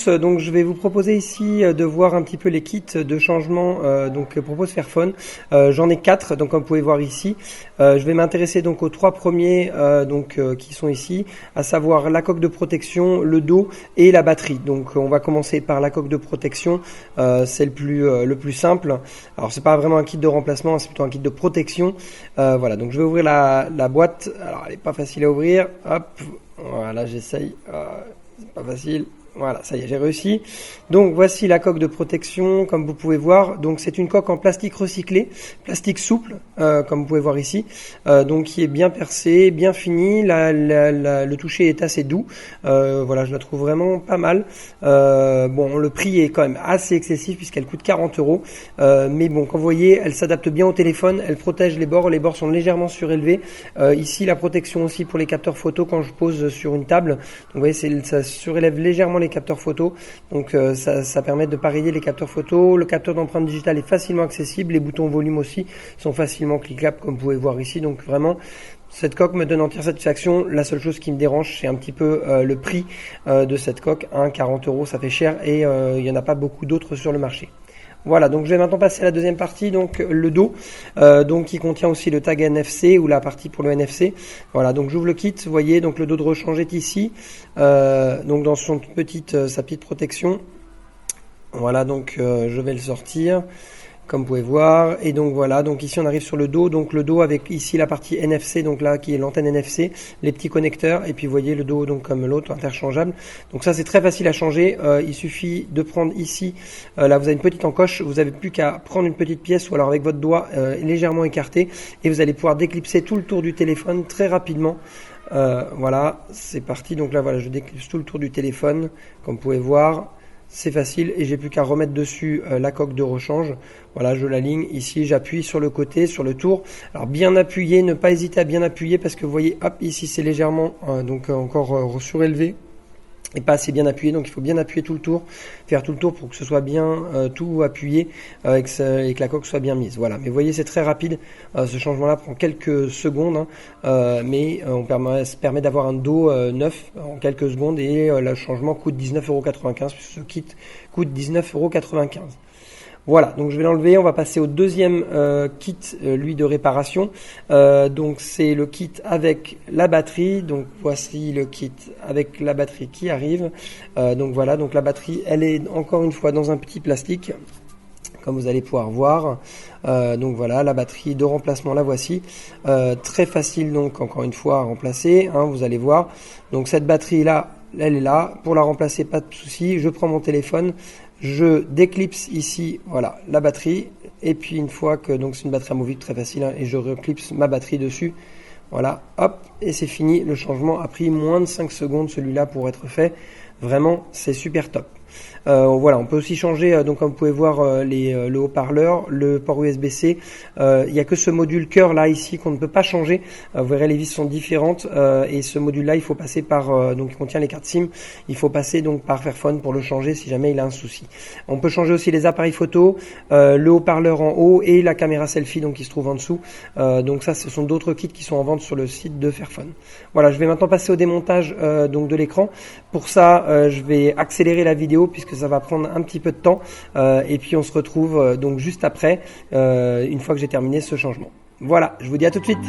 Donc je vais vous proposer ici de voir un petit peu les kits de changement que propose Fairphone. J'en ai 4, donc comme vous pouvez voir ici. Je vais m'intéresser donc aux 3 premiers qui sont ici, à savoir la coque de protection, le dos et la batterie. Donc on va commencer par la coque de protection, c'est le plus simple. Alors c'est pas vraiment un kit de remplacement, c'est plutôt un kit de protection. Voilà, donc je vais ouvrir la boîte. Alors elle est pas facile à ouvrir. Hop, voilà, j'essaye. C'est pas facile. Voilà, ça y est, j'ai réussi. Donc voici la coque de protection, comme vous pouvez voir. Donc c'est une coque en plastique recyclé, plastique souple, comme vous pouvez voir ici. Donc qui est bien percée, bien finie. Le toucher est assez doux. Voilà, je la trouve vraiment pas mal. Bon, le prix est quand même assez excessif puisqu'elle coûte 40 €. Mais bon, comme vous voyez, elle s'adapte bien au téléphone. Elle protège les bords. Les bords sont légèrement surélevés. Ici, la protection aussi pour les capteurs photo quand je pose sur une table. Donc vous voyez, ça surélève légèrement les capteurs photo, donc ça permet de parier les capteurs photo. Le capteur d'empreinte digitale est facilement accessible, les boutons volume aussi sont facilement cliquables comme vous pouvez voir ici. Donc vraiment, cette coque me donne entière satisfaction. La seule chose qui me dérange, c'est un petit peu le prix de cette coque, 40 €, ça fait cher et il n'y en a pas beaucoup d'autres sur le marché. Voilà, donc je vais maintenant passer à la deuxième partie, donc le dos, qui contient aussi le tag NFC ou la partie pour le NFC. Voilà, donc j'ouvre le kit, vous voyez, donc le dos de rechange est ici, donc dans sa petite protection. Voilà, donc je vais le sortir, comme vous pouvez voir, et donc voilà, donc ici on arrive sur le dos avec ici la partie NFC, donc là qui est l'antenne NFC, les petits connecteurs, et puis vous voyez le dos donc comme l'autre interchangeable. Donc ça c'est très facile à changer, il suffit de prendre ici, là vous avez une petite encoche, vous n'avez plus qu'à prendre une petite pièce ou alors avec votre doigt légèrement écarté, et vous allez pouvoir déclipser tout le tour du téléphone très rapidement. Voilà, c'est parti, donc là voilà, je déclipse tout le tour du téléphone, comme vous pouvez voir. C'est facile et j'ai plus qu'à remettre dessus la coque de rechange. Voilà, je l'aligne ici, j'appuie sur le côté, sur le tour. Alors bien appuyer, ne pas hésiter à bien appuyer parce que vous voyez, hop, ici c'est légèrement encore surélevé et pas assez bien appuyé. Donc il faut bien appuyer tout le tour, faire tout le tour pour que ce soit bien tout appuyé et que la coque soit bien mise. Voilà, mais vous voyez c'est très rapide. Ce changement-là prend quelques secondes, mais on permet d'avoir un dos neuf en quelques secondes et le changement coûte 19,95 €, puisque ce kit coûte 19,95 €. Voilà, donc je vais l'enlever, on va passer au deuxième kit, lui de réparation. Donc c'est le kit avec la batterie, donc voici le kit avec la batterie qui arrive. Donc voilà, donc la batterie elle est encore une fois dans un petit plastique, comme vous allez pouvoir voir. Donc voilà, la batterie de remplacement, la voici. Très facile donc encore une fois à remplacer, vous allez voir. Donc cette batterie là, elle est là, pour la remplacer pas de souci, je prends mon téléphone, je déclipse ici, voilà, la batterie, et puis une fois que, donc c'est une batterie amovible très facile, et je reclipse ma batterie dessus, voilà, hop, et c'est fini. Le changement a pris moins de 5 secondes celui-là pour être fait, vraiment c'est super top. Voilà, on peut aussi changer, donc comme vous pouvez voir, le haut-parleur, le port USB-C. Il n'y a que ce module cœur là ici qu'on ne peut pas changer. Vous verrez, les vis sont différentes et ce module là il faut passer par, donc il contient les cartes SIM, il faut passer donc par Fairphone pour le changer si jamais il a un souci. On peut changer aussi les appareils photo, le haut-parleur en haut et la caméra selfie donc qui se trouve en dessous. Donc ça, ce sont d'autres kits qui sont en vente sur le site de Fairphone. Voilà, je vais maintenant passer au démontage donc de l'écran. Pour ça, je vais accélérer la vidéo puisque ça va prendre un petit peu de temps et puis on se retrouve donc juste après une fois que j'ai terminé ce changement. Voilà, je vous dis à tout de suite.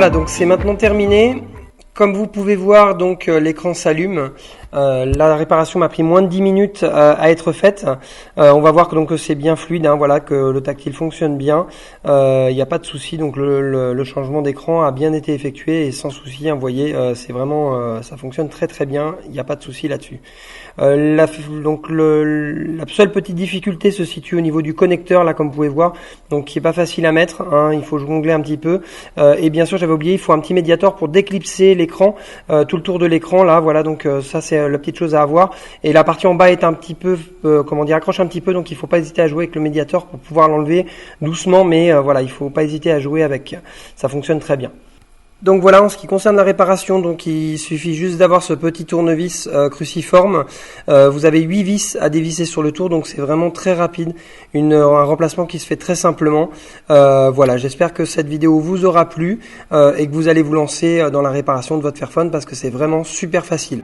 Voilà, donc c'est maintenant terminé. Comme vous pouvez voir, donc l'écran s'allume. La réparation m'a pris moins de 10 minutes à être faite. On va voir que donc c'est bien fluide, hein, voilà, que le tactile fonctionne bien. Il n'y a pas de souci, donc le changement d'écran a bien été effectué et sans souci. Hein, vous voyez, c'est vraiment, ça fonctionne très très bien. Il n'y a pas de souci là-dessus. La seule petite difficulté se situe au niveau du connecteur, là, comme vous pouvez voir, donc qui est pas facile à mettre. Hein, il faut jongler un petit peu. Et bien sûr, j'avais oublié, il faut un petit médiator pour déclipser l'écran, tout le tour de l'écran, là, voilà. Donc ça, c'est la petite chose à avoir. Et la partie en bas est un petit peu, accroche un petit peu, donc il faut pas hésiter à jouer avec le médiator pour pouvoir l'enlever doucement, mais voilà, il faut pas hésiter à jouer avec. Ça fonctionne très bien. Donc voilà, en ce qui concerne la réparation, donc il suffit juste d'avoir ce petit tournevis cruciforme. Vous avez 8 vis à dévisser sur le tour, donc c'est vraiment très rapide. Un remplacement qui se fait très simplement. Voilà, j'espère que cette vidéo vous aura plu et que vous allez vous lancer dans la réparation de votre Fairphone parce que c'est vraiment super facile.